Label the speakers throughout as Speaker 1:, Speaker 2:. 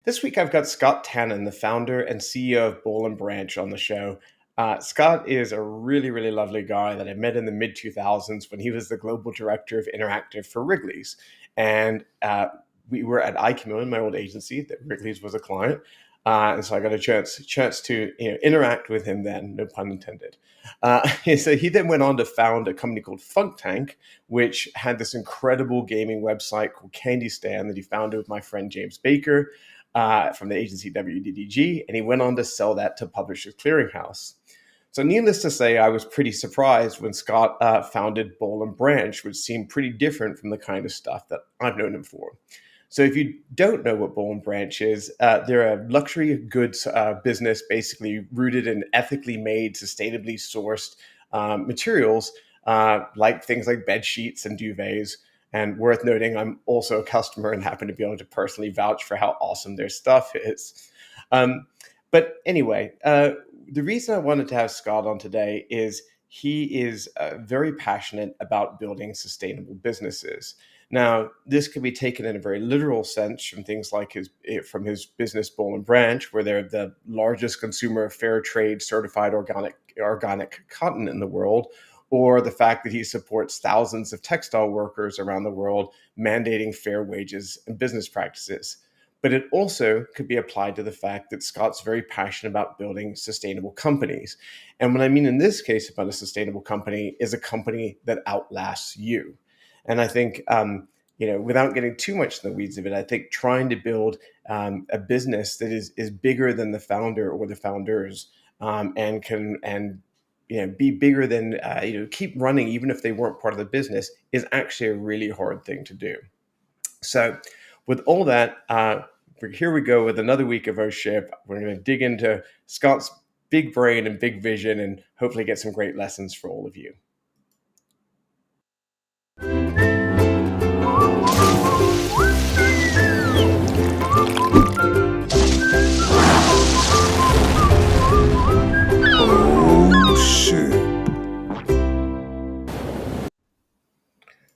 Speaker 1: This week, I've got Scott Tannen, the founder and CEO of Boll Branch, on the show. Scott is a really, really lovely guy that I met in the mid 2000s when he was the global director of interactive for Wrigley's. And we were at ICAMO in my old agency, that Wrigley's was a client. And so I got a chance to interact with him then, no pun intended. So he then went on to found a company called Funtank, which had this incredible gaming website called Candy Stand that he founded with my friend James Baker from the agency WDDG, and he went on to sell that to Publishers Clearinghouse. So needless to say, I was pretty surprised when Scott founded Boll Branch, which seemed pretty different from the kind of stuff that I've known him for. So if you don't know what Boll Branch is, they're a luxury goods business basically rooted in ethically made, sustainably sourced materials like things like bed sheets and duvets. And worth noting, I'm also a customer and happen to be able to personally vouch for how awesome their stuff is. But anyway, the reason I wanted to have Scott on today is he is very passionate about building sustainable businesses. Now, this could be taken in a very literal sense from things like his business Boll Branch, where they're the largest consumer of fair trade certified organic cotton in the world, or the fact that he supports thousands of textile workers around the world mandating fair wages and business practices. But it also could be applied to the fact that Scott's very passionate about building sustainable companies. And what I mean in this case about a sustainable company is a company that outlasts you. And I think, without getting too much in the weeds of it, I think trying to build a business that is bigger than the founder or the founders, and can be bigger than keep running even if they weren't part of the business, is actually a really hard thing to do. So with all that, here we go with another week of Oship. We're going to dig into Scott's big brain and big vision and hopefully get some great lessons for all of you.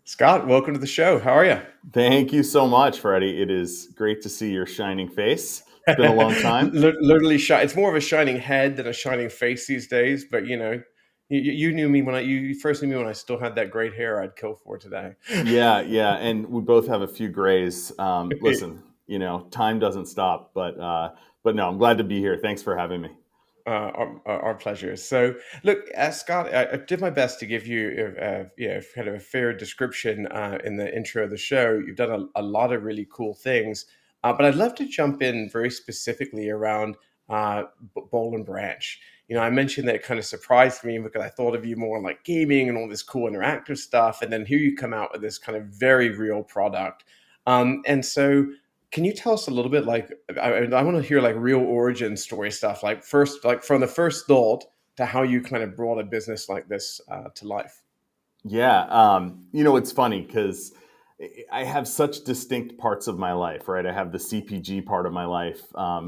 Speaker 1: Scott, welcome to the show. How are you?
Speaker 2: Thank you so much, Freddie. It is great to see your shining face. It's been a long time.
Speaker 1: Literally, it's more of a shining head than a shining face these days. But you knew me when you first knew me when I still had that great hair I'd kill for today.
Speaker 2: Yeah, and we both have a few grays. Listen, time doesn't stop. But no, I'm glad to be here. Thanks for having me.
Speaker 1: Our pleasure. So, look, Scott, I did my best to give you, kind of a fair description in the intro of the show. You've done a lot of really cool things, but I'd love to jump in very specifically around Boll Branch. I mentioned that it kind of surprised me because I thought of you more like gaming and all this cool interactive stuff, and then here you come out with this kind of very real product. And so, can you tell us a little bit, I want to hear like real origin story stuff, like from the first thought to how you kind of brought a business like this to life?
Speaker 2: Yeah, it's funny because I have such distinct parts of my life, right? I have the CPG part of my life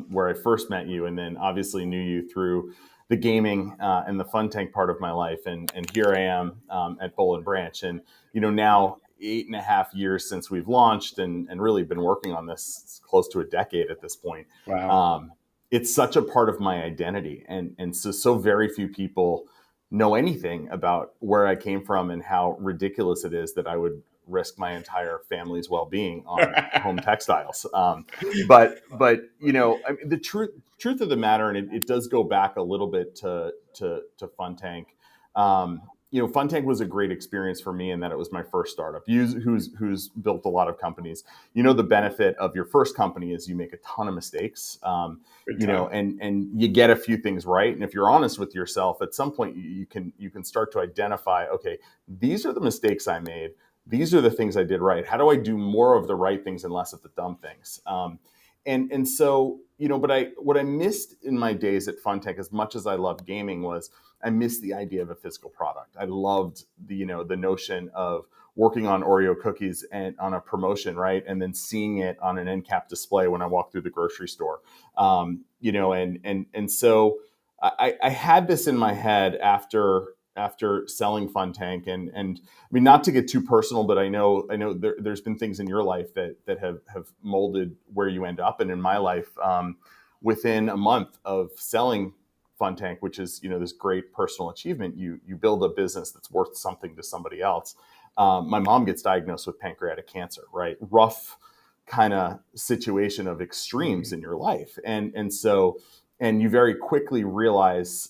Speaker 2: where I first met you, and then obviously knew you through the gaming and the Funtank part of my life, and here I am at Boll Branch, and now 8.5 years since we've launched and really been working on this close to a decade at this point.
Speaker 1: Wow.
Speaker 2: It's such a part of my identity. And so very few people know anything about where I came from and how ridiculous it is that I would risk my entire family's well-being on home textiles. But the truth of the matter, and it does go back a little bit to Funtank. Funtank was a great experience for me in that it was my first startup. Who's built a lot of companies. The benefit of your first company is you make a ton of mistakes, and you get a few things right. And if you're honest with yourself, at some point you can start to identify, okay, these are the mistakes I made. These are the things I did right. How do I do more of the right things and less of the dumb things? And so, but what I missed in my days at Funtank, as much as I loved gaming, was I missed the idea of a physical product. I loved the notion of working on Oreo cookies and on a promotion, right? And then seeing it on an end cap display when I walked through the grocery store. And so I had this in my head after after selling Funtank, and I mean, not to get too personal, but I know there's been things in your life that have molded where you end up, and in my life, within a month of selling Funtank, which is this great personal achievement, you build a business that's worth something to somebody else. My mom gets diagnosed with pancreatic cancer, right? Rough kind of situation of extremes in your life, and you very quickly realize,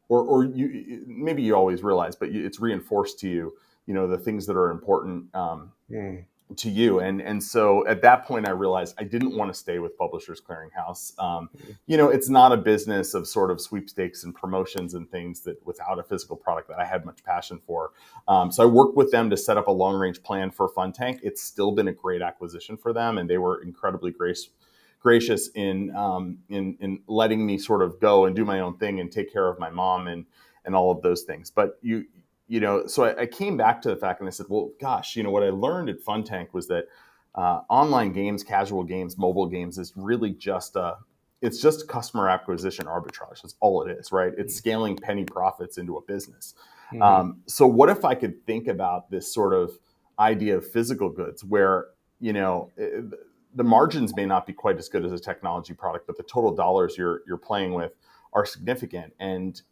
Speaker 2: or you maybe you always realize, but it's reinforced to you, the things that are important
Speaker 1: Mm.
Speaker 2: to you. And so at that point, I realized I didn't want to stay with Publishers Clearinghouse. It's not a business of sort of sweepstakes and promotions and things that without a physical product that I had much passion for. So I worked with them to set up a long range plan for Funtank. It's still been a great acquisition for them, and they were incredibly gracious in letting me sort of go and do my own thing and take care of my mom and all of those things. But so I came back to the fact and I said, well, gosh, what I learned at Funtank was that online games, casual games, mobile games is really it's just customer acquisition arbitrage. That's all it is, right? It's scaling penny profits into a business.
Speaker 1: Mm.
Speaker 2: So what if I could think about this sort of idea of physical goods where, the margins may not be quite as good as a technology product, but the total dollars you're playing with are significant. And,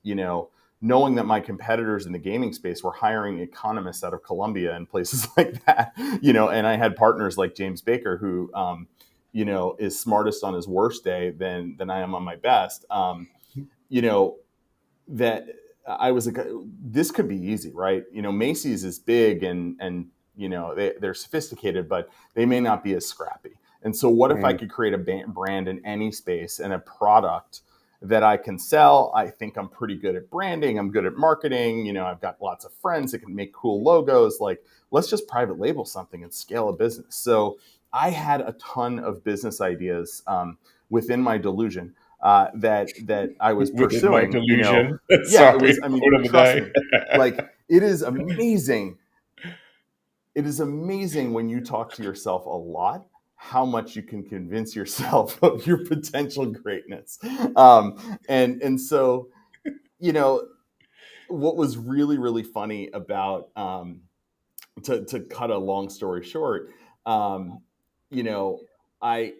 Speaker 2: knowing that my competitors in the gaming space were hiring economists out of Columbia and places like that, and I had partners like James Baker, who, is smartest on his worst day than I am on my best, that I was like, this could be easy, right? Macy's is big and they're sophisticated, but they may not be as scrappy. And so what if I could create a brand in any space and a product that I can sell? I think I'm pretty good at branding. I'm good at marketing. I've got lots of friends that can make cool logos. Like, let's just private label something and scale a business. So I had a ton of business ideas within my delusion that I was
Speaker 1: Within my
Speaker 2: pursuing.
Speaker 1: delusion.
Speaker 2: Yeah, it
Speaker 1: Sorry,
Speaker 2: was. I mean,
Speaker 1: word of the
Speaker 2: trust
Speaker 1: day.
Speaker 2: me, like it is amazing. It is amazing when you talk to yourself a lot, how much you can convince yourself of your potential greatness. And so, what was really, really funny about, to cut a long story short, you know, I,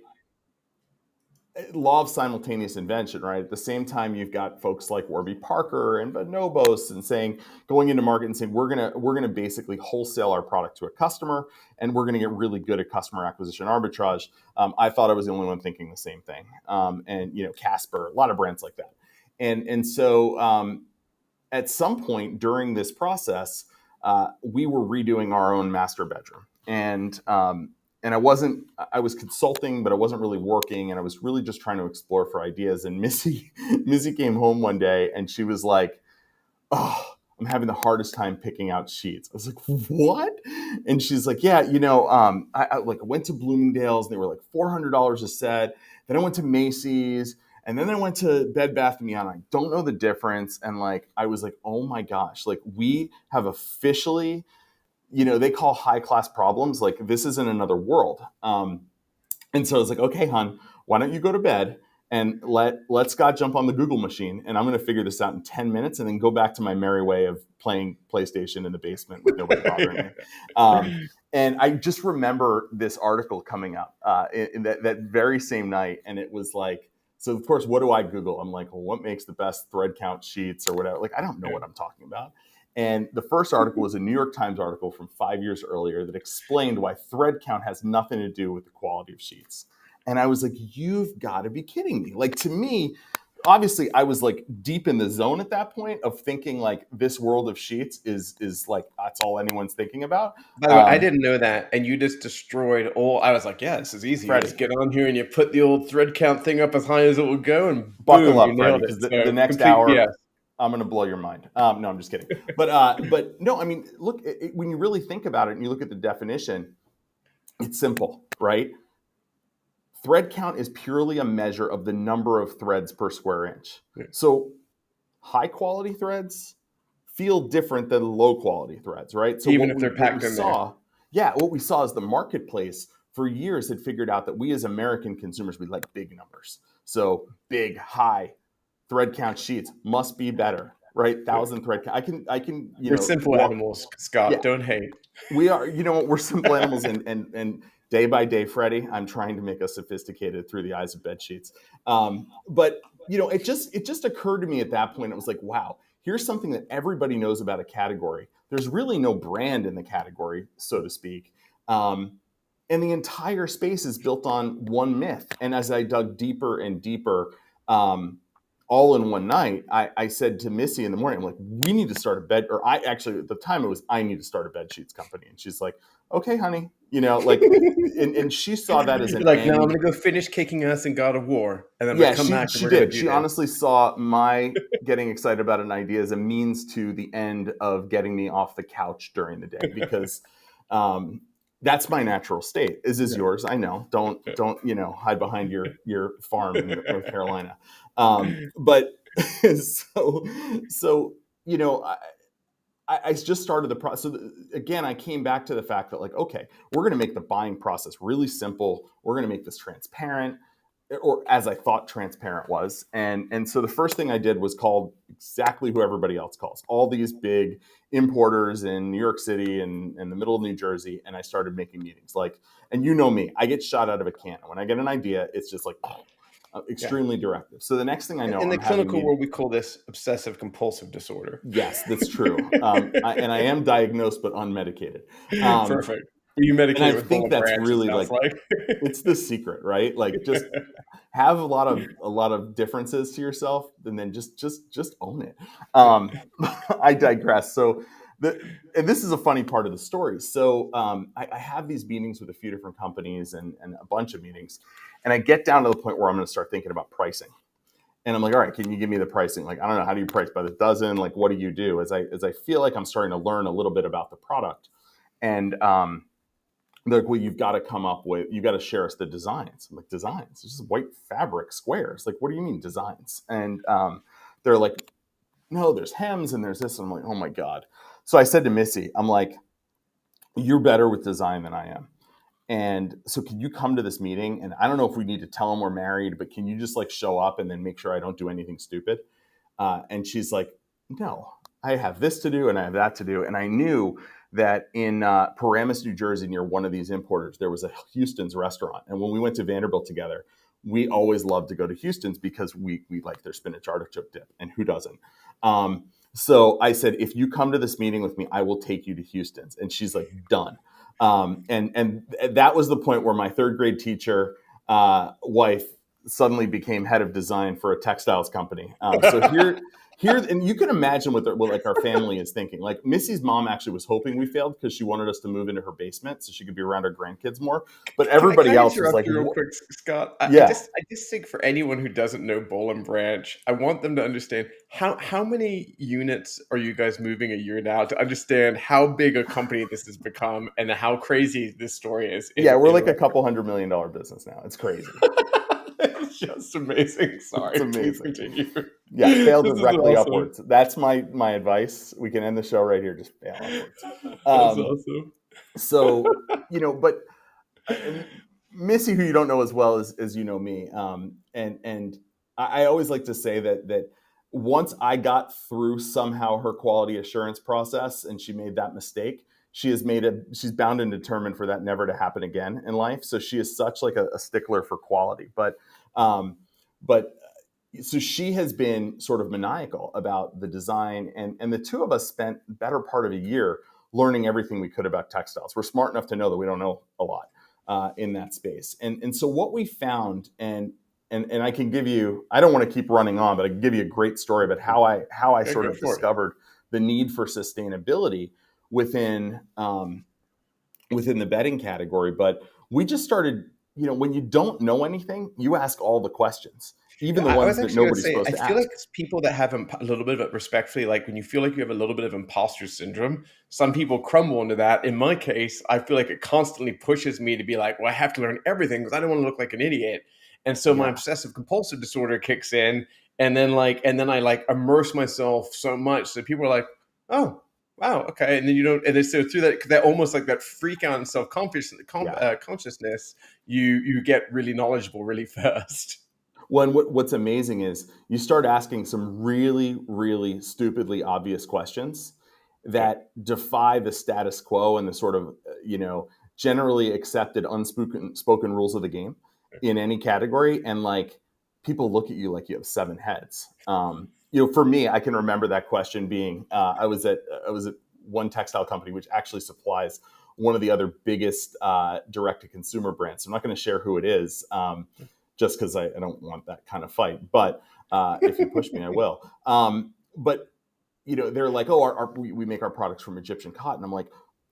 Speaker 2: law of simultaneous invention, right? At the same time, you've got folks like Warby Parker and Bonobos and going into market and saying, we're gonna basically wholesale our product to a customer, and we're gonna get really good at customer acquisition arbitrage. I thought I was the only one thinking the same thing. And Casper, a lot of brands like that. And so at some point during this process, we were redoing our own master bedroom, and I was consulting, but I wasn't really working, and I was really just trying to explore for ideas. And Missy came home one day and she was like, "Oh, I'm having the hardest time picking out sheets." I was like, "What?" And she's like, "Yeah, I went to Bloomingdale's and they were like $400 a set. Then I went to Macy's, and then I went to Bed Bath & Beyond. I don't know the difference." And I was like, "Oh my gosh, we have officially," they call high class problems, like this is in another world. And so I was like, "Okay, hon, why don't you go to bed and let Scott jump on the Google machine, and I'm going to figure this out in 10 minutes and then go back to my merry way of playing PlayStation in the basement with nobody bothering me." And I just remember this article coming up in that very same night. And it was like, so of course, what do I Google? I'm like, well, what makes the best thread count sheets or whatever? I don't know what I'm talking about. And the first article was a New York Times article from 5 years earlier that explained why thread count has nothing to do with the quality of sheets. And I was like, you've got to be kidding me. To me, obviously I was deep in the zone at that point of thinking this world of sheets is that's all anyone's thinking about.
Speaker 1: By the way, I didn't know that, and you just destroyed all. I was like, "Yeah, this is easy. You
Speaker 2: Freddie,
Speaker 1: just get on here and you put the old thread count thing up as high as it will go, and
Speaker 2: buckle
Speaker 1: boom, you
Speaker 2: up, Freddie,
Speaker 1: nailed
Speaker 2: because
Speaker 1: it."
Speaker 2: the
Speaker 1: So
Speaker 2: next
Speaker 1: complete
Speaker 2: hour,
Speaker 1: yes.
Speaker 2: I'm going to blow your mind. No, I'm just kidding. But no, I mean, look, when you really think about it and you look at the definition, it's simple, right? Thread count is purely a measure of the number of threads per square inch.
Speaker 1: Yeah.
Speaker 2: So high quality threads feel different than low quality threads, right? So
Speaker 1: Even if they're packed in there.
Speaker 2: what we saw is the marketplace for years had figured out that we as American consumers, we like big numbers. So big, high thread count sheets must be better, right? 1,000 thread count. I can,
Speaker 1: We're simple
Speaker 2: walk.
Speaker 1: animals, Scott.
Speaker 2: Yeah,
Speaker 1: Don't hate.
Speaker 2: we are, we're simple animals, and day by day, Freddie, I'm trying to make us sophisticated through the eyes of bed sheets. But it just occurred to me at that point. It was like, wow, here's something that everybody knows about a category. There's really no brand in the category, so to speak. And the entire space is built on one myth. And as I dug deeper and deeper, all in one night, I said to Missy in the morning, I'm like, we need to start a bed, or I actually, at the time it was, I need to start a bed sheets company. And she's like, okay, honey, like, and she saw that as
Speaker 1: You're
Speaker 2: an
Speaker 1: like, no, I'm
Speaker 2: end.
Speaker 1: gonna go finish kicking us in God of War, and then I'm
Speaker 2: Yeah,
Speaker 1: gonna come back and
Speaker 2: she
Speaker 1: we're gonna
Speaker 2: did.
Speaker 1: do
Speaker 2: She
Speaker 1: this.
Speaker 2: honestly saw my getting excited about an idea as a means to the end of getting me off the couch during the day, because that's my natural state. Is yours? I know. Don't hide behind your farm in North Carolina. But so I just started the process. So again, I came back to the fact that, like, okay, we're going to make the buying process really simple. We're going to make this transparent, or as I thought transparent was. And so the first thing I did was called exactly who everybody else calls, all these big importers in New York City and in the middle of New Jersey. And I started making meetings, like, and you know me, I get shot out of a cannon. When I get an idea, it's just like extremely directive. So the next thing I know,
Speaker 1: In the
Speaker 2: I'm having
Speaker 1: clinical
Speaker 2: meetings.
Speaker 1: world, we call this obsessive compulsive disorder.
Speaker 2: Yes, that's true. And I am diagnosed, but unmedicated.
Speaker 1: Perfect. You
Speaker 2: And I
Speaker 1: medicate with
Speaker 2: think
Speaker 1: Boll
Speaker 2: that's
Speaker 1: Branch, it
Speaker 2: really,
Speaker 1: sounds
Speaker 2: like,
Speaker 1: like.
Speaker 2: it's the secret, right? Like, just have a lot of differences to yourself, and then just own it. I digress. So and this is a funny part of the story. So I have these meetings with a few different companies and a bunch of meetings, and I get down to the point where I'm going to start thinking about pricing. And I'm like, all right, can you give me the pricing? Like, I don't know, how do you price by the dozen? Like, what do you do? As I feel like I'm starting to learn a little bit about the product, and they're like, well, you've got to share us the designs. I'm like, designs? It's just white fabric squares. Like, what do you mean designs? And they're like, no, there's hems and there's this. And I'm like, oh my God. So I said to Missy, I'm like, you're better with design than I am. And so can you come to this meeting? And I don't know if we need to tell them we're married, but can you just, like, show up and then make sure I don't do anything stupid? And she's like, no, I have this to do and I have that to do. And I knew that in Paramus, New Jersey, near one of these importers, there was a Houston's restaurant. And when we went to Vanderbilt together, we always loved to go to Houston's because we like their spinach artichoke dip. And who doesn't? So I said, if you come to this meeting with me, I will take you to Houston's. And she's like, done. And that was the point where my third grade teacher wife suddenly became head of design for a textiles company. So here, and you can imagine what like our family is thinking. Like, Missy's mom actually was hoping we failed because she wanted us to move into her basement so she could be around her grandkids more. But everybody
Speaker 1: Can I
Speaker 2: else was
Speaker 1: interrupt
Speaker 2: like,
Speaker 1: you real quick, Scott?
Speaker 2: yeah.
Speaker 1: I just think for anyone who doesn't know Boll and Branch, I want them to understand how many units are you guys moving a year now, to understand how big a company this has become and how crazy this story is.
Speaker 2: Yeah, we're like a couple $100 million business now. It's crazy.
Speaker 1: It's just amazing. Sorry,
Speaker 2: It's
Speaker 1: please
Speaker 2: amazing.
Speaker 1: continue.
Speaker 2: Yeah, fail
Speaker 1: This is
Speaker 2: directly
Speaker 1: awesome.
Speaker 2: upwards. That's my advice. We can end the show right here. Just fail upwards.
Speaker 1: That's awesome.
Speaker 2: So, but Missy, who you don't know as well as you know me, and I always like to say that once I got through somehow her quality assurance process and she made that mistake, she's bound and determined for that never to happen again in life. So she is such, like, a stickler for quality. But so she has been sort of maniacal about the design, and the two of us spent the better part of a year learning everything we could about textiles. We're smart enough to know that we don't know a lot in that space. And so what we found, and I can give you, I don't want to keep running on, but I can give you a great story about how I sort of discovered the need for sustainability within the bedding category. But we just started, when you don't know anything, you ask all the questions, even the ones that nobody's supposed to ask.
Speaker 1: I feel like it's people that have a little bit of, respectfully, like, when you feel like you have a little bit of imposter syndrome, some people crumble into that. In my case, I feel like it constantly pushes me to be like, well, I have to learn everything because I don't want to look like an idiot. And so my obsessive compulsive disorder kicks in, and then I like immerse myself so much. So people are like, oh, wow, okay. And then so through that almost like that freak out and self-consciousness, you get really knowledgeable really fast.
Speaker 2: What's amazing is you start asking some really, really stupidly obvious questions
Speaker 1: Yeah.
Speaker 2: that defy the status quo and the sort of, generally accepted unspoken rules of the game in any category. And like, people look at you like you have seven heads. For me, I can remember that question being, I was at one textile company, which actually supplies one of the other biggest direct to consumer brands. So I'm not going to share who it is, just because I don't want that kind of fight. But if you push me, I will. But they're like, oh, we make our products from Egyptian cotton. I'm like,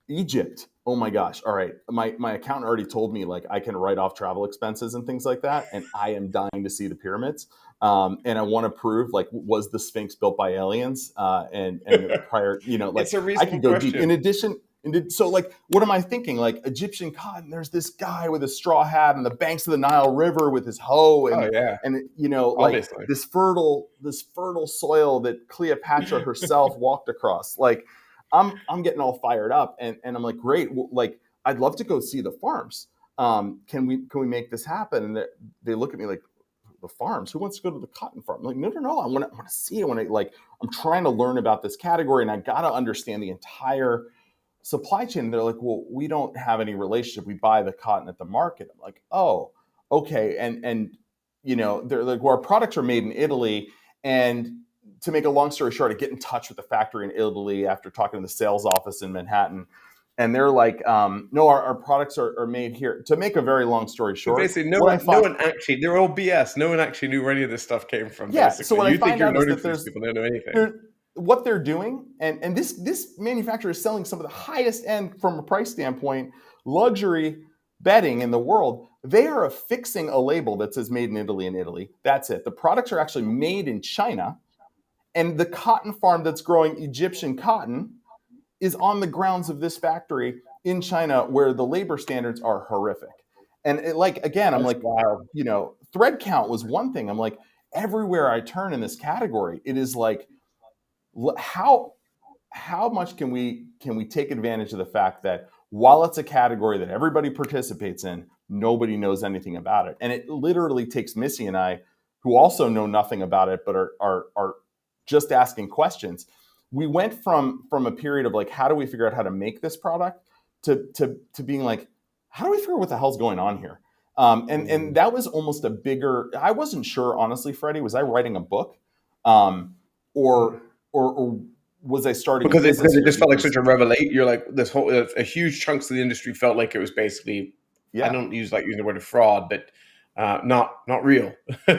Speaker 2: Egypt. Oh my gosh. All right. My accountant already told me like I can write off travel expenses and things like that. And I am dying to see the pyramids. And I want to prove, like, was the Sphinx built by aliens? And prior, like,
Speaker 1: It's a
Speaker 2: I
Speaker 1: reasonable
Speaker 2: could go deep. In
Speaker 1: question.
Speaker 2: addition, so like, what am I thinking? Like, Egyptian cotton, there's this guy with a straw hat on the banks of the Nile River with his hoe
Speaker 1: Oh yeah,
Speaker 2: and like
Speaker 1: obviously.
Speaker 2: this fertile soil that Cleopatra herself walked across. Like, I'm getting all fired up, and I'm like, great, well, like, I'd love to go see the farms. Can we make this happen? And they look at me like, the farms? Who wants to go to the cotton farm? I'm like, no. I want to see it. I'm trying to learn about this category, and I got to understand the entire supply chain. And they're like, well, we don't have any relationship. We buy the cotton at the market. I'm like, oh, okay. And they're like, well, our products are made in Italy. And to make a long story short, I get in touch with the factory in Italy after talking to the sales office in Manhattan. And they're like, no, our products are made here. To make a very long story
Speaker 1: So
Speaker 2: short,
Speaker 1: basically,
Speaker 2: what I
Speaker 1: no
Speaker 2: find,
Speaker 1: one actually, they're all BS. No one actually knew where any of this stuff came from,
Speaker 2: yeah. So
Speaker 1: basically.
Speaker 2: what I
Speaker 1: You think
Speaker 2: find
Speaker 1: you're
Speaker 2: out is
Speaker 1: learning
Speaker 2: that
Speaker 1: from these people, they don't know anything.
Speaker 2: what they're doing, and this manufacturer is selling some of the highest end from a price standpoint luxury bedding in the world. They are affixing a label that says made in Italy in Italy. That's it. The products are actually made in China, and the cotton farm that's growing Egyptian cotton is on the grounds of this factory in China, where the labor standards are horrific. And again, I'm
Speaker 1: That's
Speaker 2: like,
Speaker 1: wild.
Speaker 2: thread count was one thing. I'm like, everywhere I turn in this category, it is like, how much can we take advantage of the fact that while it's a category that everybody participates in, nobody knows anything about it. And it literally takes Missy and I, who also know nothing about it, but are just asking questions. We went from a period of like, how do we figure out how to make this product, to being like, how do we figure out what the hell's going on here? And that was almost a bigger. I wasn't sure, honestly, Freddie, was I writing a book, or was I starting a
Speaker 1: Because
Speaker 2: business
Speaker 1: it
Speaker 2: here?
Speaker 1: just felt like
Speaker 2: Because,
Speaker 1: such a revelation. You're like, this whole, a huge chunks of the industry felt like it was basically, I
Speaker 2: yeah,
Speaker 1: don't using the word of fraud, but not real.
Speaker 2: yeah,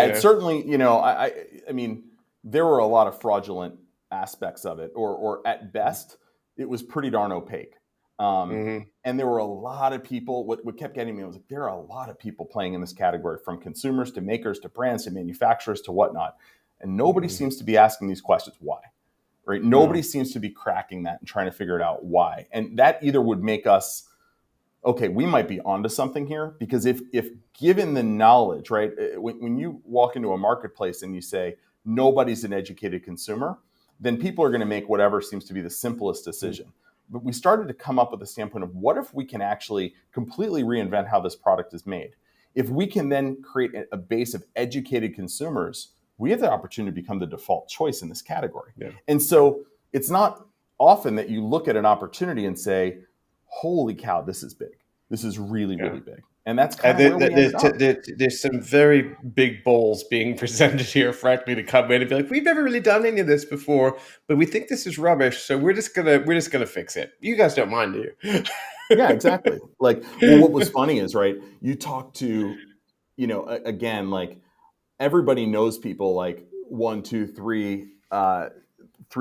Speaker 2: it's
Speaker 1: Yeah.
Speaker 2: certainly, I mean, there were a lot of fraudulent aspects of it, or at best, it was pretty darn opaque. Um,
Speaker 1: Hmm.
Speaker 2: and there were a lot of people. What kept getting me was like, there are a lot of people playing in this category, from consumers to makers to brands to manufacturers to whatnot, and nobody
Speaker 1: Hmm.
Speaker 2: seems to be asking these questions. Why? Right? Nobody
Speaker 1: No.
Speaker 2: seems to be cracking that and trying to figure it out why. And that either would make us, okay, we might be onto something here, because if given the knowledge, right, when you walk into a marketplace and you say nobody's an educated consumer, then people are going to make whatever seems to be the simplest decision. But we started to come up with a standpoint of, what if we can actually completely reinvent how this product is made? If we can then create a base of educated consumers, we have the opportunity to become the default choice in this category.
Speaker 1: Yeah.
Speaker 2: And so it's not often that you look at an opportunity and say, holy cow, this is big. This is really,
Speaker 1: Yeah.
Speaker 2: really big. And that's kind of where we ended up.
Speaker 1: There's some very big bowls being presented here, frankly, to come in and be like, we've never really done any of this before, but we think this is rubbish, so we're just gonna fix it. You guys don't mind, do you?
Speaker 2: Yeah, exactly. Like, well, what was funny is, right, you talk to, again, like, everybody knows people like one, two, three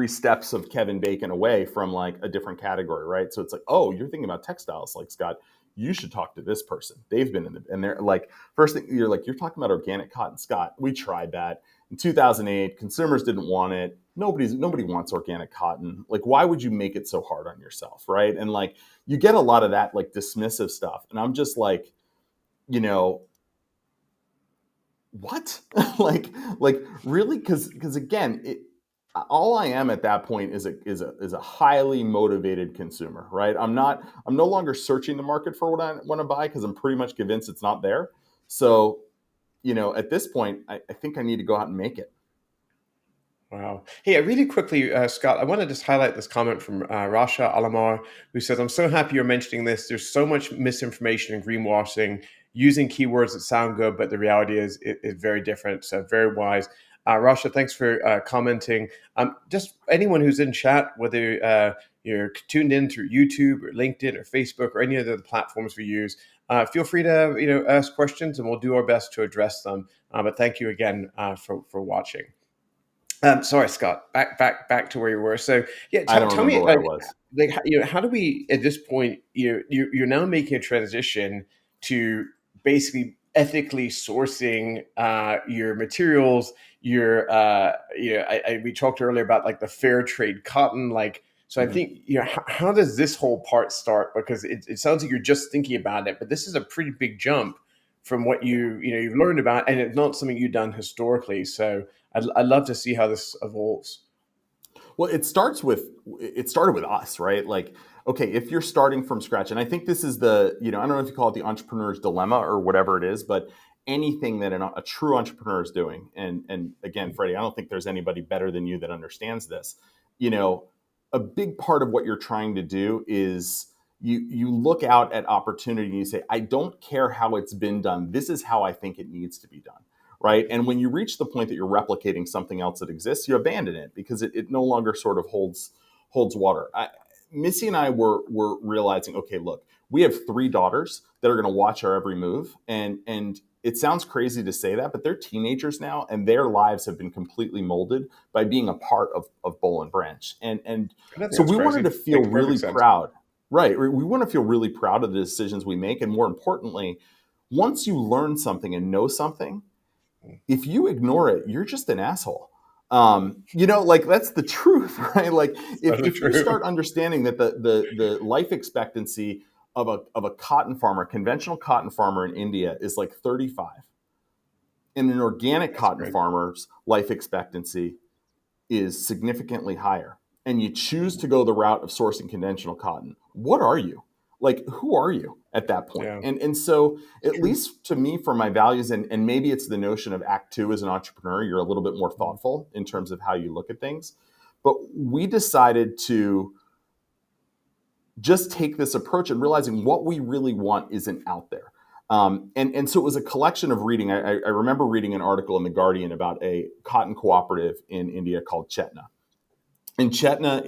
Speaker 2: steps of Kevin Bacon away from like a different category, right? So it's like, oh, you're thinking about textiles, like, Scott, you should talk to this person. They've been and they're like, first thing, you're like, you're talking about organic cotton, Scott. We tried that in 2008. Consumers didn't want it. Nobody wants organic cotton. Like, why would you make it so hard on yourself, right? And like, you get a lot of that like dismissive stuff, and I'm just like, you know, what? like really? Because again, all I am at that point is a highly motivated consumer, right? I'm no longer searching the market for what I want to buy, because I'm pretty much convinced it's not there. So at this point, I think I need to go out and make it.
Speaker 1: Wow. Hey, really quickly, Scott, I want to just highlight this comment from Rasha Alamar, who says, I'm so happy you're mentioning this. There's so much misinformation and greenwashing using keywords that sound good, but the reality is very different. So very wise. Rasha, thanks for commenting. Just anyone who's in chat, whether you're tuned in through YouTube or LinkedIn or Facebook or any other platforms we use, feel free to ask questions and we'll do our best to address them. But thank you again for watching. Sorry, Scott. Back to where you were. So, yeah,
Speaker 2: I don't
Speaker 1: tell
Speaker 2: remember
Speaker 1: me,
Speaker 2: where I was.
Speaker 1: how do we at this point? You're now making a transition to basically ethically sourcing your materials. We talked earlier about like the fair trade cotton. Like, so I
Speaker 2: Mhm.
Speaker 1: think how does this whole part start? Because it sounds like you're just thinking about it, but this is a pretty big jump from what you've learned about, and it's not something you've done historically. So. I'd love to see how this evolves.
Speaker 2: Well, it started with us, right? Like, okay, if you're starting from scratch, and I think this is I don't know if you call it the entrepreneur's dilemma or whatever it is, but anything that a true entrepreneur is doing, and again, Freddie, I don't think there's anybody better than you that understands this. A big part of what you're trying to do is you look out at opportunity and you say, I don't care how it's been done. This is how I think it needs to be done. Right. And when you reach the point that you're replicating something else that exists, you abandon it because it no longer sort of holds water. Missy and I were realizing, okay, look, we have 3 daughters that are going to watch our every move. And it sounds crazy to say that, but they're teenagers now and their lives have been completely molded by being a part of Boll Branch. And
Speaker 1: I don't think
Speaker 2: so
Speaker 1: that's
Speaker 2: we wanted
Speaker 1: crazy.
Speaker 2: to feel
Speaker 1: Makes perfect
Speaker 2: really
Speaker 1: sense.
Speaker 2: proud. Right. We want to feel really proud of the decisions we make. And more importantly, once you learn something and know something, if you ignore it, you're just an asshole. Like that's the truth, right? Like
Speaker 1: Totally
Speaker 2: if you
Speaker 1: true.
Speaker 2: start understanding that the life expectancy of a cotton farmer, conventional cotton farmer in India is like 35, and an organic
Speaker 1: That's
Speaker 2: cotton
Speaker 1: great.
Speaker 2: farmer's life expectancy is significantly higher, and you choose to go the route of sourcing conventional cotton, what are you? Like, who are you at that point?
Speaker 1: Yeah,
Speaker 2: And so, at
Speaker 1: true.
Speaker 2: least to me, for my values, and maybe it's the notion of Act Two as an entrepreneur, you're a little bit more thoughtful in terms of how you look at things. But we decided to just take this approach and realizing what we really want isn't out there. And so it was a collection of reading. I remember reading an article in The Guardian about a cotton cooperative in India called Chetna. And Chetna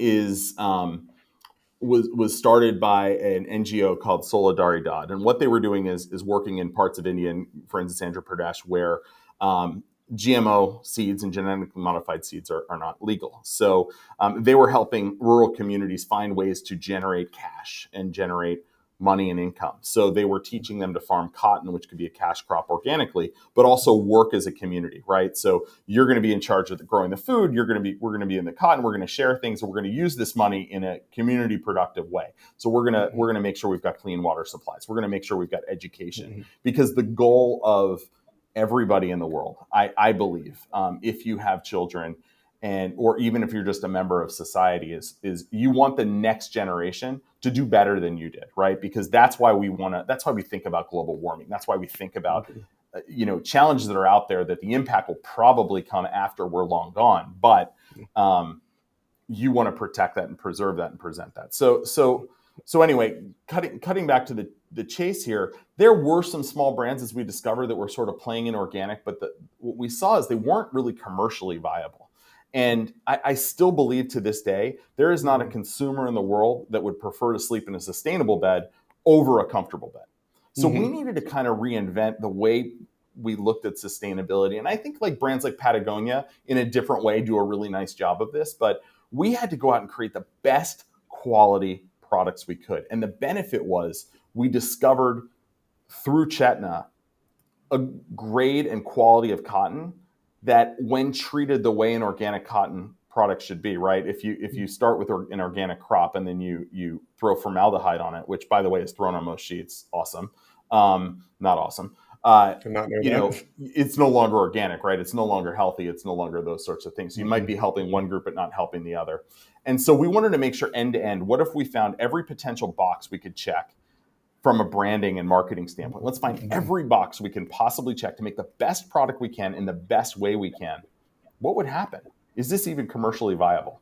Speaker 2: was started by an NGO called Solidaridad, and what they were doing is working in parts of India, and for instance, Andhra Pradesh, where GMO seeds and genetically modified seeds are not legal. So they were helping rural communities find ways to generate cash and generate money and income. So they were teaching them to farm cotton, which could be a cash crop organically, but also work as a community, right? So you're going to be in charge of growing the food. We're going to be in the cotton. We're going to share things, and we're going to use this money in a community productive way. So we're going to make sure we've got clean water supplies. We're going to make sure we've got education,
Speaker 1: Mhm.
Speaker 2: because the goal of everybody in the world, I believe, if you have children, or even if you're just a member of society, is you want the next generation to do better than you did, right? Because that's why we think about global warming. That's why we think about challenges that are out there, that the impact will probably come after we're long gone, but you want to protect that and preserve that and present that. So anyway, cutting back to the chase here, there were some small brands, as we discovered, that were sort of playing in organic, but what we saw is they weren't really commercially viable. And I still believe to this day, there is not a consumer in the world that would prefer to sleep in a sustainable bed over a comfortable bed. So we
Speaker 1: Mhm.
Speaker 2: needed to kind of reinvent the way we looked at sustainability. And I think like brands like Patagonia in a different way do a really nice job of this, but we had to go out and create the best quality products we could. And the benefit was we discovered through Chetna a grade and quality of cotton that, when treated the way an organic cotton product should be, right? If you start with an organic crop and then you throw formaldehyde on it, which by the way is thrown on most sheets, awesome, not awesome.
Speaker 1: Did not know that.
Speaker 2: It's no longer organic, right? It's no longer healthy. It's no longer those sorts of things. So you might be
Speaker 1: Mhm.
Speaker 2: helping one group but not helping the other. And so we wanted to make sure end to end, what if we found every potential box we could check from a branding and marketing standpoint. Let's find every box we can possibly check to make the best product we can in the best way we can. What would happen? Is this even commercially viable?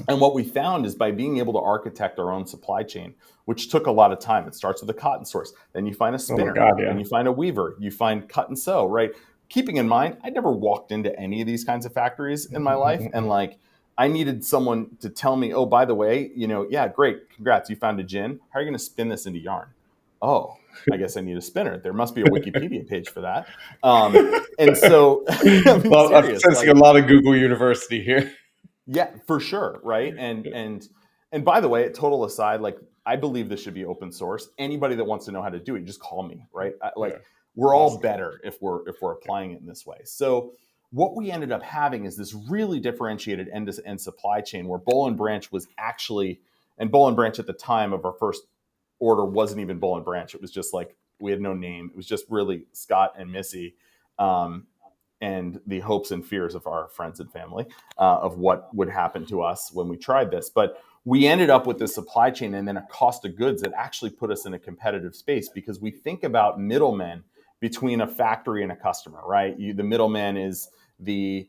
Speaker 2: And what we found is by being able to architect our own supply chain, which took a lot of time. It starts with a cotton source. Then you find a spinner. Then you find a weaver. You find cut and sew, right? Keeping in mind, I never walked into any of these kinds of factories in my life. And like, I needed someone to tell me, oh, by the way, yeah, great. Congrats. You found a gin. How are you going to spin this into yarn? Oh, I guess I need a spinner. There must be a Wikipedia page for that. And so,
Speaker 1: well, I'm sensing a lot of Google University here.
Speaker 2: Yeah, for sure. Right. And by the way, total aside, like, I believe this should be open source. Anybody that wants to know how to do it, just call me. Right. We're all better if we're applying it in this way. So what we ended up having is this really differentiated end-to-end supply chain where Boll Branch was actually, and Boll Branch at the time of our first order wasn't even Boll Branch. It was just like, we had no name. It was just really Scott and Missy, and the hopes and fears of our friends and family of what would happen to us when we tried this. But we ended up with this supply chain and then a cost of goods that actually put us in a competitive space, because we think about middlemen between a factory and a customer, right? The middleman is it's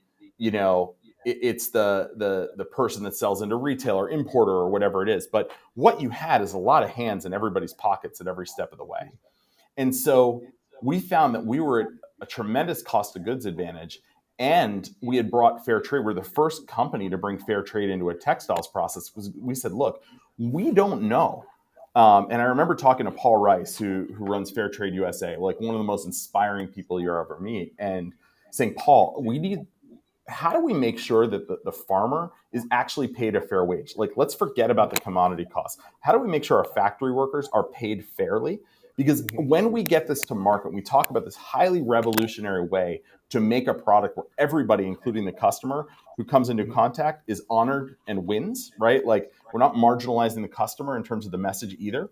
Speaker 2: the person that sells into retail or importer or whatever it is. But what you had is a lot of hands in everybody's pockets at every step of the way. And so we found that we were at a tremendous cost of goods advantage, and we had brought fair trade. We're the first company to bring fair trade into a textiles process. We said, look, we don't know. And I remember talking to Paul Rice, who runs Fair Trade USA, like one of the most inspiring people you'll ever meet, and saying, Paul, how do we make sure that the farmer is actually paid a fair wage? Like, let's forget about the commodity costs. How do we make sure our factory workers are paid fairly? Because when we get this to market, we talk about this highly revolutionary way to make a product where everybody, including the customer who comes into contact, is honored and wins, right? Like, we're not marginalizing the customer in terms of the message either.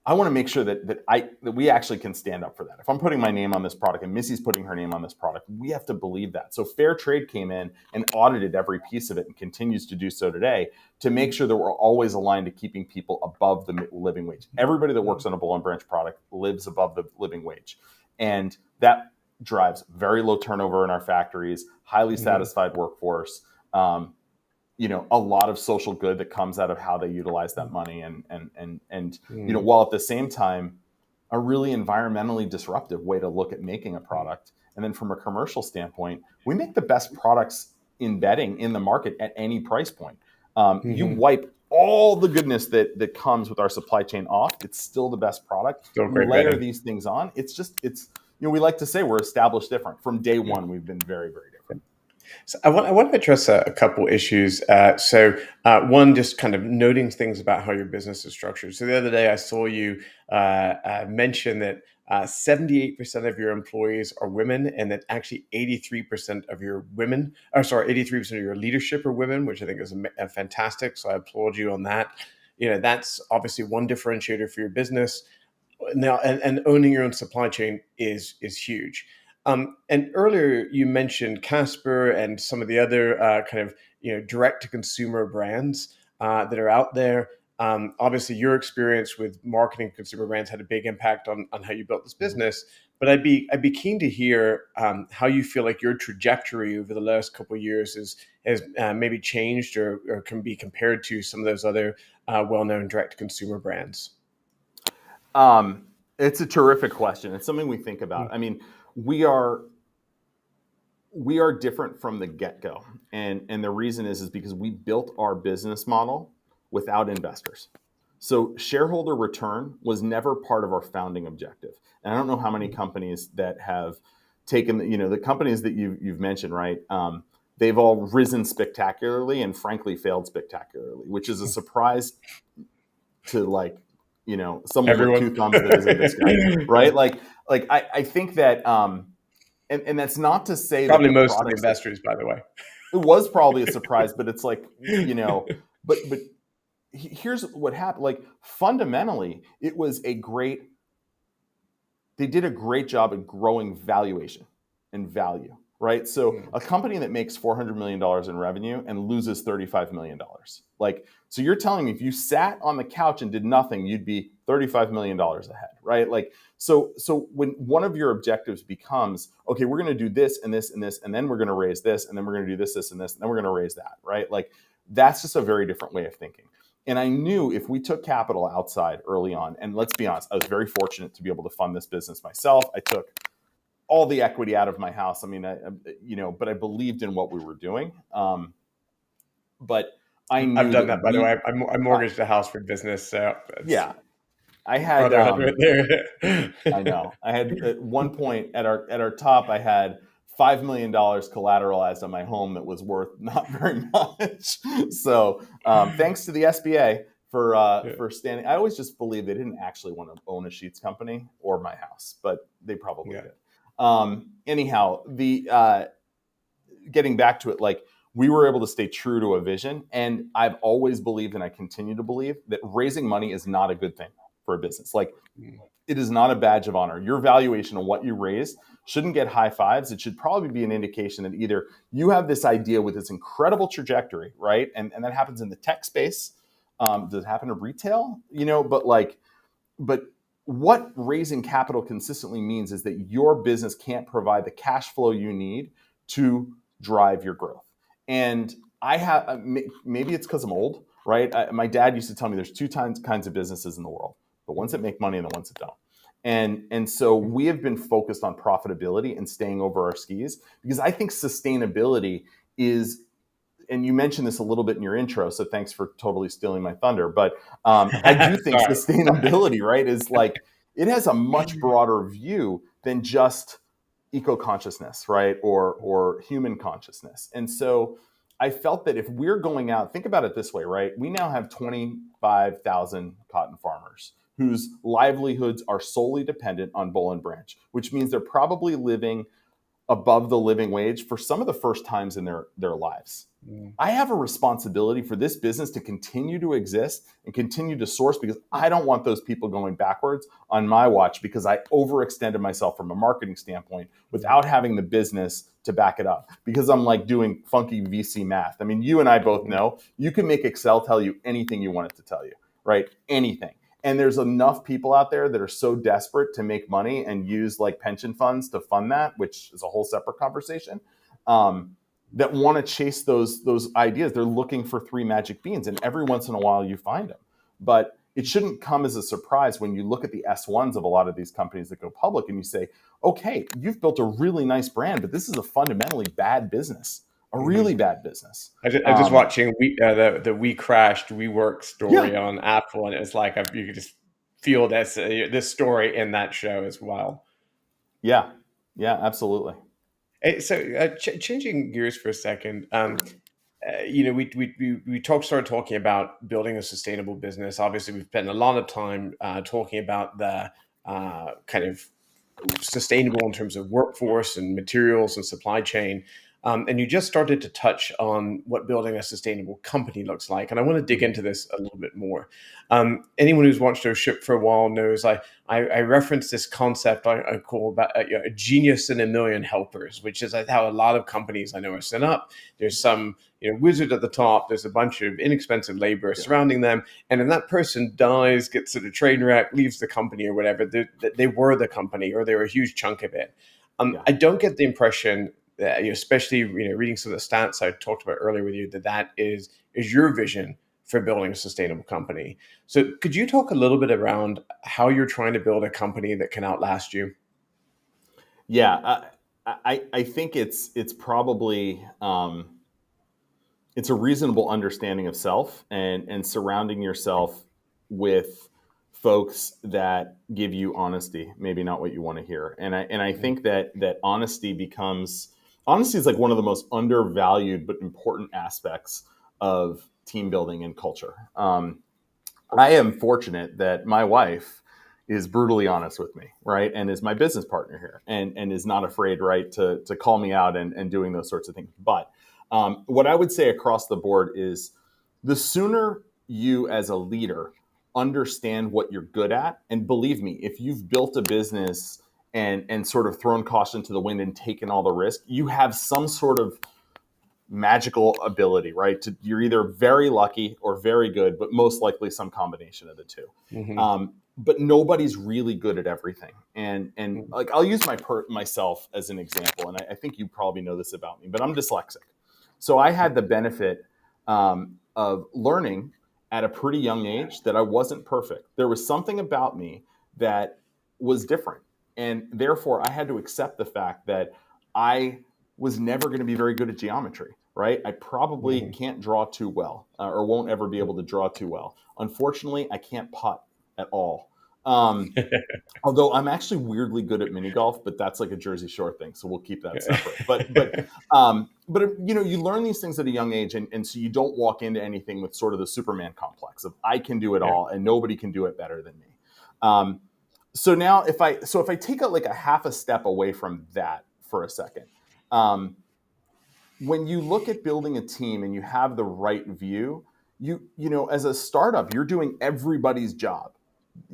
Speaker 2: I want to make sure that we actually can stand up for that. If I'm putting my name on this product and Missy's putting her name on this product, we have to believe that. So Fair Trade came in and audited every piece of it and continues to do so today to make sure that we're always aligned to keeping people above the living wage. Everybody that works on a Boll Branch product lives above the living wage. And that drives very low turnover in our factories, highly satisfied workforce, a lot of social good that comes out of how they utilize that money, and while at the same time, a really environmentally disruptive way to look at making a product. And then from a commercial standpoint, we make the best products in bedding in the market at any price point. You wipe all the goodness that comes with our supply chain off, it's still the best product.
Speaker 1: Still great
Speaker 2: layer
Speaker 1: bedding.
Speaker 2: These things on, it's we like to say we're established different. From day one, we've been very, very different.
Speaker 1: So I want to address a couple issues. One, just kind of noting things about how your business is structured. So the other day I saw you mention that 78% of your employees are women, and that actually 83% of your 83% of your leadership are women, which I think is fantastic. So I applaud you on that. That's obviously one differentiator for your business. Now, and owning your own supply chain is huge. And earlier you mentioned Casper and some of the other direct to consumer brands that are out there. Obviously, your experience with marketing consumer brands had a big impact on how you built this business. But I'd be keen to hear how you feel like your trajectory over the last couple of years has maybe changed or can be compared to some of those other well-known direct to consumer brands.
Speaker 2: It's a terrific question. It's something we think about. I mean, we are different from the get-go. And the reason is because we built our business model without investors. So shareholder return was never part of our founding objective. And I don't know how many companies that have taken, the companies that you've mentioned, right? They've all risen spectacularly and frankly failed spectacularly, which is a surprise to someone
Speaker 1: Everyone.
Speaker 2: with two thumbs that isn't this guy, right? I think that, and that's not to say
Speaker 1: probably
Speaker 2: that
Speaker 1: most of the investors, by the way.
Speaker 2: It was probably a surprise, but it's but here's what happened. Fundamentally, they did a great job at growing valuation and value, right? So a company that makes $400 million in revenue and loses $35 million. So you're telling me if you sat on the couch and did nothing, you'd be $35 million ahead, right? Like, so when one of your objectives becomes, okay, we're going to do this and this and this, and then we're going to raise this, and then we're going to do this, this, and this, and then we're going to raise that, right? Like, that's just a very different way of thinking. And I knew if we took capital outside early on, and let's be honest, I was very fortunate to be able to fund this business myself. I took all the equity out of my house. I mean, but I believed in what we were doing. But I
Speaker 1: I've
Speaker 2: knew
Speaker 1: done
Speaker 2: that
Speaker 1: that, by the way. I mortgaged a house for business, so it's
Speaker 2: yeah, I had,
Speaker 1: brotherhood right there.
Speaker 2: I know. I had at one point at our top, I had $5 million collateralized on my home that was worth not very much. So thanks to the SBA for standing. I always just believe they didn't actually want to own a sheets company or my house, but they probably did. Anyhow, the getting back to it, like, we were able to stay true to a vision. And I've always believed, and I continue to believe, that raising money is not a good thing for a business. Like, it is not a badge of honor. Your valuation of what you raised shouldn't get high fives. It should probably be an indication that either you have this idea with this incredible trajectory, right? And that happens in the tech space. Does it happen to retail? But what raising capital consistently means is that your business can't provide the cash flow you need to drive your growth. And I have, maybe it's because I'm old, right? My dad used to tell me there's two kinds of businesses in the world: the ones that make money and the ones that don't. And so we have been focused on profitability and staying over our skis, because I think sustainability is, and you mentioned this a little bit in your intro, so thanks for totally stealing my thunder. But I do think sustainability, right, is like, it has a much broader view than just eco-consciousness, right, or human consciousness. And so I felt that if we're going out, think about it this way, right? We now have 25,000 cotton farmers whose livelihoods are solely dependent on Boll Branch, which means they're probably living above the living wage for some of the first times in their lives. I have a responsibility for this business to continue to exist and continue to source, because I don't want those people going backwards on my watch because I overextended myself from a marketing standpoint without having the business to back it up, because I'm like doing funky VC math. I mean, you and I both know you can make Excel tell you anything you want it to tell you, right? Anything. And there's enough people out there that are so desperate to make money and use like pension funds to fund that, which is a whole separate conversation, that want to chase those ideas. They're looking for three magic beans, and every once in a while you find them. But it shouldn't come as a surprise when you look at the S1s of a lot of these companies that go public and you say, okay, you've built a really nice brand, but this is a fundamentally bad business. A really bad business.
Speaker 1: I just watching the We Crashed, WeWork story on Apple, and it's like you could just feel this story in that show as well.
Speaker 2: Yeah, absolutely.
Speaker 1: Hey, so changing gears for a second, we started talking about building a sustainable business. Obviously, we've spent a lot of time talking about the kind of sustainable in terms of workforce and materials and supply chain. And you just started to touch on what building a sustainable company looks like. And I want to dig into this a little bit more. Anyone who's watched our ship for a while knows I reference this concept I call about a genius and a million helpers, which is how a lot of companies I know are set up. There's some wizard at the top. There's a bunch of inexpensive labor surrounding them. And then that person dies, gets to the train wreck, leaves the company or whatever. They were the company, or they were a huge chunk of it. I don't get the impression, especially reading some of the stats I talked about earlier with you, that is your vision for building a sustainable company. So could you talk a little bit around how you're trying to build a company that can outlast you?
Speaker 2: Yeah, I think it's probably it's a reasonable understanding of self, and surrounding yourself with folks that give you honesty, maybe not what you want to hear. And I think that honesty is like one of the most undervalued but important aspects of team building and culture. I am fortunate that my wife is brutally honest with me, right? And is my business partner here, and is not afraid, right, to call me out and doing those sorts of things. But what I would say across the board is, the sooner you as a leader understand what you're good at, and believe me, if you've built a business and sort of thrown caution to the wind and taken all the risk, you have some sort of magical ability, right? You're either very lucky or very good, but most likely some combination of the two.
Speaker 1: Mm-hmm.
Speaker 2: But nobody's really good at everything. And like, I'll use myself as an example, and I think you probably know this about me, but I'm dyslexic. So I had the benefit of learning at a pretty young age that I wasn't perfect. There was something about me that was different. And therefore, I had to accept the fact that I was never going to be very good at geometry, right? I probably
Speaker 1: Mm-hmm.
Speaker 2: can't draw too well, or won't ever be able to draw too well. Unfortunately, I can't putt at all. Um, Although I'm actually weirdly good at mini golf, but that's like a Jersey Shore thing, so we'll keep that separate. But you learn these things at a young age, and so you don't walk into anything with sort of the Superman complex of I can do it
Speaker 1: Yeah.
Speaker 2: all, and nobody can do it better than me. Um, so now, if I take like a half a step away from that for a second, um, when you look at building a team and you have the right view, as a startup, you're doing everybody's job.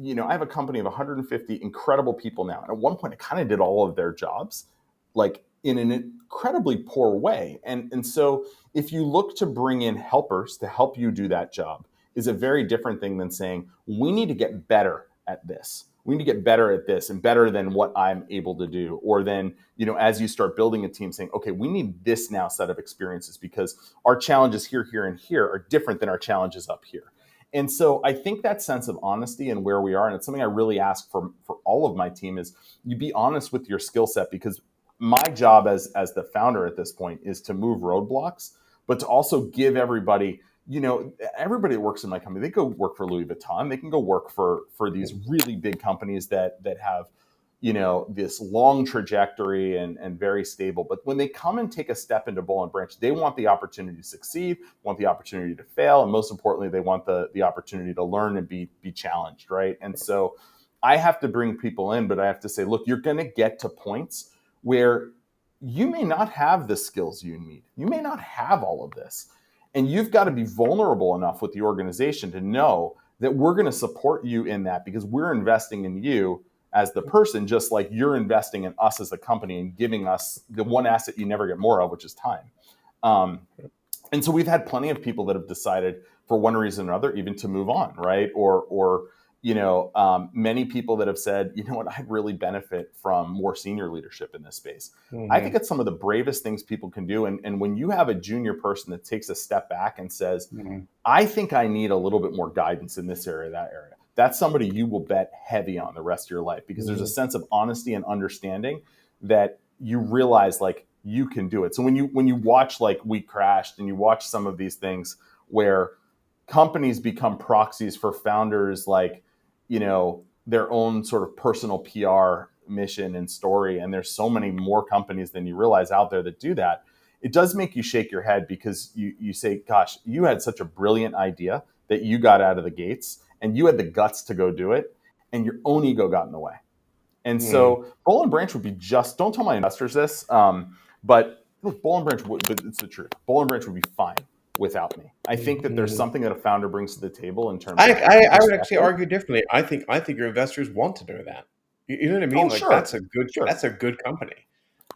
Speaker 2: I have a company of 150 incredible people now. And at one point, I kind of did all of their jobs, like in an incredibly poor way. And so if you look to bring in helpers to help you do that job, is a very different thing than saying, we need to get better at this. We need to get better at this and better than what I'm able to do. Or then, as you start building a team, saying, okay, we need this now set of experiences because our challenges here, here, and here are different than our challenges up here. And so I think that sense of honesty and where we are, and it's something I really ask for all of my team, is you be honest with your skill set, because my job as the founder at this point is to move roadblocks, but to also give everybody, everybody that works in my company, they go work for Louis Vuitton, they can go work for these really big companies that have this long trajectory and very stable. But when they come and take a step into Boll Branch, they want the opportunity to succeed, want the opportunity to fail, and most importantly, they want the opportunity to learn and be challenged, right? And so I have to bring people in, but I have to say, look, you're going to get to points where you may not have the skills you need. You may not have all of this. And you've got to be vulnerable enough with the organization to know that we're going to support you in that, because we're investing in you as the person, just like you're investing in us as a company and giving us the one asset you never get more of, which is time. And so we've had plenty of people that have decided for one reason or another, even to move on, right? Or many people that have said, you know what, I'd really benefit from more senior leadership in this space.
Speaker 1: Mm-hmm.
Speaker 2: I think it's some of the bravest things people can do. And when you have a junior person that takes a step back and says,
Speaker 1: Mm-hmm.
Speaker 2: I think I need a little bit more guidance in this area, that area, that's somebody you will bet heavy on the rest of your life, because there's a sense of honesty and understanding that you realize like you can do it. So when you watch like We Crashed and you watch some of these things where companies become proxies for founders, like, their own sort of personal PR mission and story, and there's so many more companies than you realize out there that do that, it does make you shake your head, because you say, gosh, you had such a brilliant idea that you got out of the gates and you had the guts to go do it, and your own ego got in the way. And so Boll and Branch would be don't tell my investors this, but look, Boll and Branch but it's the truth. Boll and Branch would be fine without me. I think that there's something that a founder brings to the table in terms of
Speaker 1: I would actually
Speaker 2: perspective.
Speaker 1: argue differently. I think your investors want to know that. You know what I mean?
Speaker 2: Oh,
Speaker 1: Like
Speaker 2: sure.
Speaker 1: that's a good company.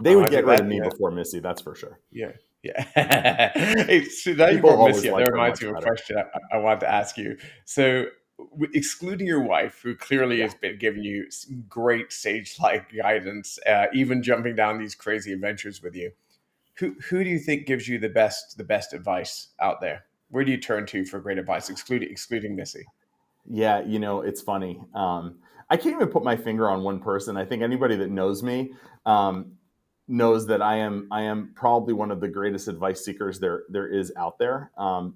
Speaker 2: They would
Speaker 1: I
Speaker 2: get
Speaker 1: think
Speaker 2: rid
Speaker 1: that
Speaker 2: of me before Missy, that's for sure.
Speaker 1: yeah. Hey, so now you
Speaker 2: People
Speaker 1: brought
Speaker 2: always
Speaker 1: Missy up. That
Speaker 2: liked her
Speaker 1: reminds
Speaker 2: much
Speaker 1: me of a
Speaker 2: better.
Speaker 1: question I wanted to ask you. So, excluding your wife, who clearly
Speaker 2: Yeah.
Speaker 1: has been giving you great sage-like guidance, even jumping down these crazy adventures with you, who do you think gives you the best advice out there? Where do you turn to for great advice, excluding Missy?
Speaker 2: Yeah, it's funny. I can't even put my finger on one person. I think anybody that knows me knows that I am probably one of the greatest advice seekers there is out there,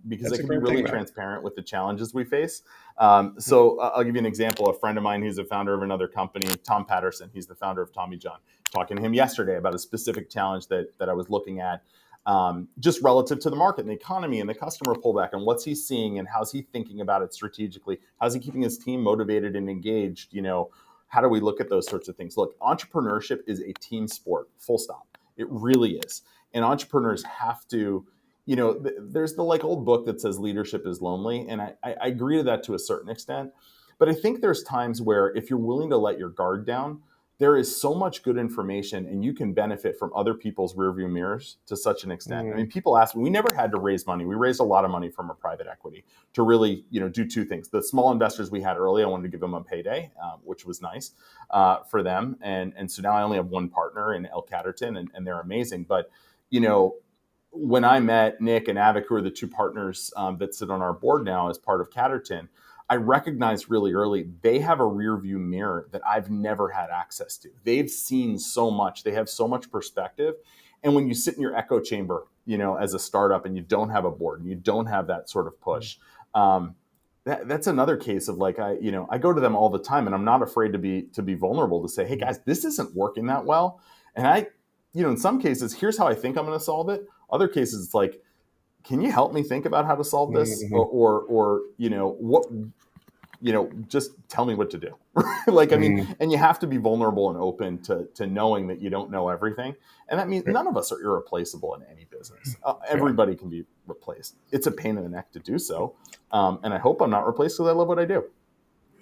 Speaker 2: because I
Speaker 1: That's a
Speaker 2: can be
Speaker 1: great thing,
Speaker 2: really
Speaker 1: man.
Speaker 2: transparent with the challenges we face. So I'll give you an example. A friend of mine who's a founder of another company, Tom Patterson, he's the founder of Tommy John. Talking to him yesterday about a specific challenge that I was looking at, just relative to the market and the economy and the customer pullback, and what's he seeing and how's he thinking about it strategically? How's he keeping his team motivated and engaged? How do we look at those sorts of things? Look, entrepreneurship is a team sport, full stop. It really is. And entrepreneurs have to, there's the like old book that says leadership is lonely. And I agree to that to a certain extent. But I think there's times where if you're willing to let your guard down, there is so much good information, and you can benefit from other people's rearview mirrors to such an extent. I mean, people ask me, we never had to raise money. We raised a lot of money from a private equity to really, do two things. The small investors we had early, I wanted to give them a payday, which was nice for them. And so now I only have one partner in El Catterton, and they're amazing. But, when I met Nick and Avik, who are the two partners that sit on our board now as part of Catterton, I recognized really early they have a rear view mirror that I've never had access to. They've seen so much. They have so much perspective. And when you sit in your echo chamber, as a startup, and you don't have a board and you don't have that sort of push, that's another case of like, I go to them all the time, and I'm not afraid to be vulnerable, to say, hey guys, this isn't working that well. And in some cases, here's how I think I'm going to solve it. Other cases, it's like, can you help me think about how to solve this? Or what, just tell me what to do. Like, I mean, and you have to be vulnerable and open to knowing that you don't know everything. And that means none of us are irreplaceable in any business. Everybody can be replaced. It's a pain in the neck to do so. And I hope I'm not replaced because I love what I do.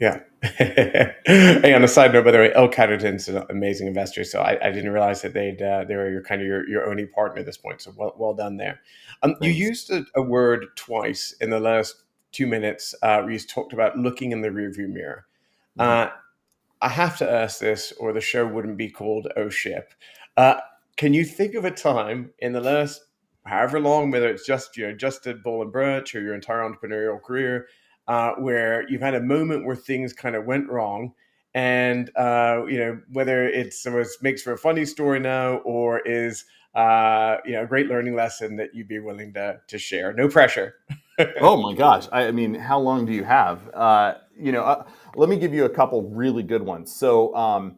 Speaker 1: Yeah. Hey, on a side note, by the way, El Catterton's an amazing investor. So I didn't realize that they were your only partner at this point. So well done there. You used a word twice in the last 2 minutes. Where you talked about looking in the rearview mirror. I have to ask this, or the show wouldn't be called Oh Ship. Can you think of a time in the last however long, whether it's just at Boll Branch or your entire entrepreneurial career, where you've had a moment where things kind of went wrong, and whether makes for a funny story now, or is a great learning lesson that you'd be willing to share? No pressure.
Speaker 2: Oh my gosh! I mean, how long do you have? Let me give you a couple really good ones. So,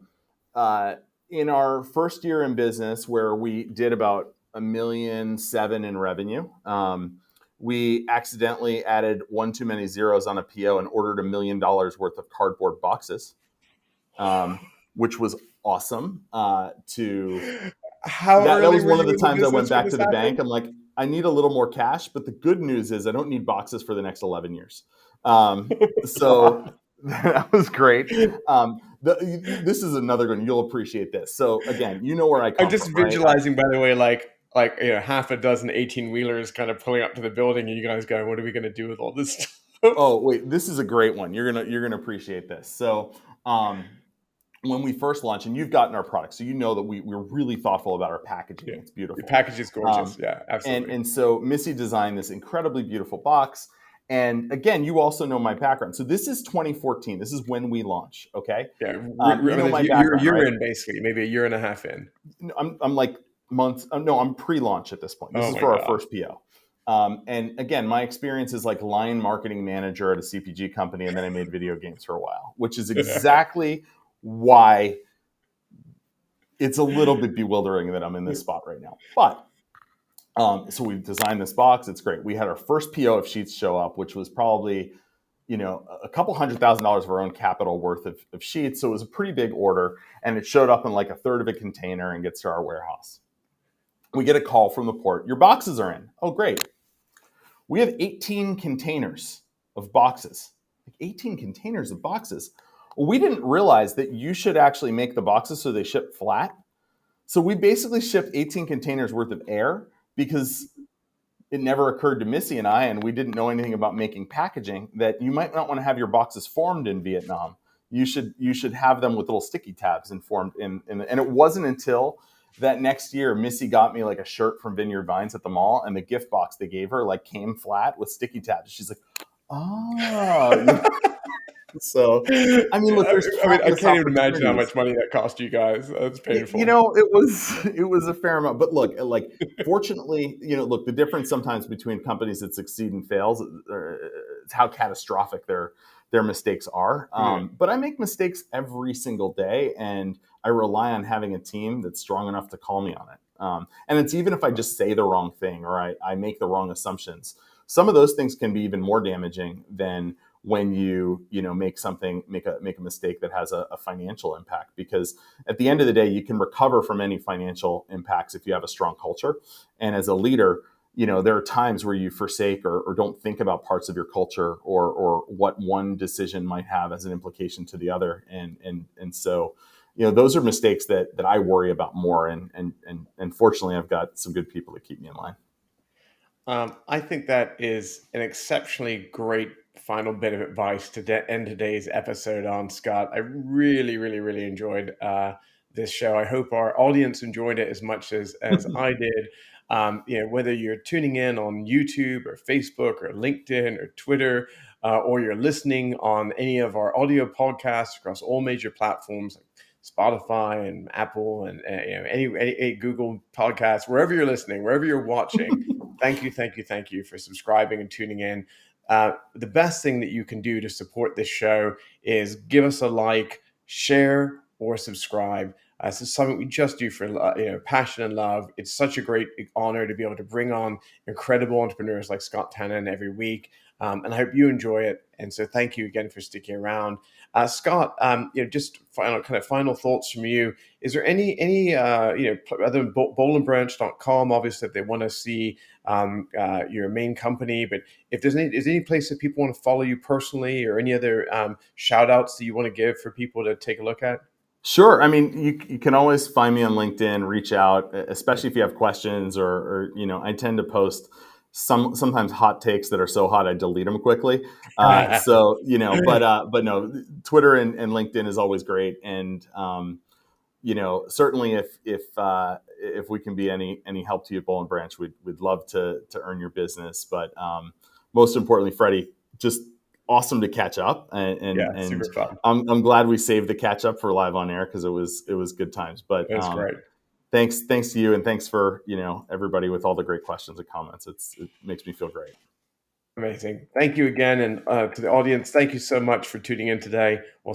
Speaker 2: in our first year in business, where we did about $1.7 million in revenue, we accidentally added one too many zeros on a PO and ordered $1 million worth of cardboard boxes, which was awesome. That was one of the times I went back to the bank. I'm like, I need a little more cash, but the good news is I don't need boxes for the next 11 years. So that was great. This is another one. You'll appreciate this. So again, where I come from.
Speaker 1: I'm just visualizing, right? By the way, like half a dozen 18-wheelers kind of pulling up to the building, and you guys going, what are we going to do with all this stuff?
Speaker 2: Oh, wait, this is a great one. You're gonna appreciate this. So when we first launched, and you've gotten our product, so you know that we're really thoughtful about our packaging. It's beautiful.
Speaker 1: Your package is gorgeous. Yeah, absolutely.
Speaker 2: And so Missy designed this incredibly beautiful box. And again, you also know my background. So this is 2014. This is when we launched. Okay.
Speaker 1: Yeah. You're in basically, maybe a year and a half in.
Speaker 2: I'm like months. No, I'm pre-launch at this point. This is for our first PO. And again, my experience is like line marketing manager at a CPG company, and then I made video games for a while, which is exactly why it's a little bit bewildering that I'm in this spot right now. But so we've designed this box. It's great. We had our first PO of sheets show up, which was probably, a couple $100,000 of our own capital worth of sheets. So it was a pretty big order, and it showed up in like a third of a container and gets to our warehouse. We get a call from the port. Your boxes are in. Oh, great. We have 18 containers of boxes. Like 18 containers of boxes. Well, we didn't realize that you should actually make the boxes so they ship flat. So we basically shipped 18 containers worth of air, because it never occurred to Missy and I, and we didn't know anything about making packaging, that you might not want to have your boxes formed in Vietnam. You should have them with little sticky tabs and formed in. And it wasn't until that next year, Missy got me like a shirt from Vineyard Vines at the mall, and the gift box they gave her like came flat with sticky tabs. She's like, oh. So, I mean, look,
Speaker 1: I can't even imagine how much money that cost you guys. That's painful.
Speaker 2: It was a fair amount. But look, like, fortunately, look, the difference sometimes between companies that succeed and fails is how catastrophic their mistakes are. But I make mistakes every single day, and I rely on having a team that's strong enough to call me on it. And it's even if I just say the wrong thing or I make the wrong assumptions, some of those things can be even more damaging than when you make a mistake that has a financial impact. Because at the end of the day, you can recover from any financial impacts if you have a strong culture. And as a leader, there are times where you forsake or don't think about parts of your culture or what one decision might have as an implication to the other. And so, those are mistakes that I worry about more. And fortunately, I've got some good people to keep me in line.
Speaker 1: I think that is an exceptionally great final bit of advice to end today's episode on, Scott. I really, really, really enjoyed this show. I hope our audience enjoyed it as much as I did. Whether you're tuning in on YouTube or Facebook or LinkedIn or Twitter, or you're listening on any of our audio podcasts across all major platforms like Spotify and Apple and any Google podcasts, wherever you're listening, wherever you're watching. Thank you, thank you, thank you for subscribing and tuning in. The best thing that you can do to support this show is give us a like, share, or subscribe. This is something we just do for passion and love. It's such a great honor to be able to bring on incredible entrepreneurs like Scott Tannen every week. And I hope you enjoy it. And so thank you again for sticking around. Scott, just final thoughts from you. Is there any other than bollandbranch.com, obviously, if they want to see your main company, but if is any place that people want to follow you personally, or any other shout outs that you want to give for people to take a look at?
Speaker 2: Sure. I mean, you can always find me on LinkedIn, reach out, especially if you have questions or I tend to post sometimes hot takes that are so hot I delete them quickly. But no, Twitter and LinkedIn is always great. And certainly if we can be any help to you at Boll Branch, we'd love to earn your business. But most importantly, Freddie, just awesome to catch up, and
Speaker 1: Super fun.
Speaker 2: I'm glad we saved the catch up for live on air, because it was good times. But
Speaker 1: That's great.
Speaker 2: Thanks to you, and thanks for everybody with all the great questions and comments. It makes me feel great.
Speaker 1: Amazing. Thank you again, and to the audience, thank you so much for tuning in today. We'll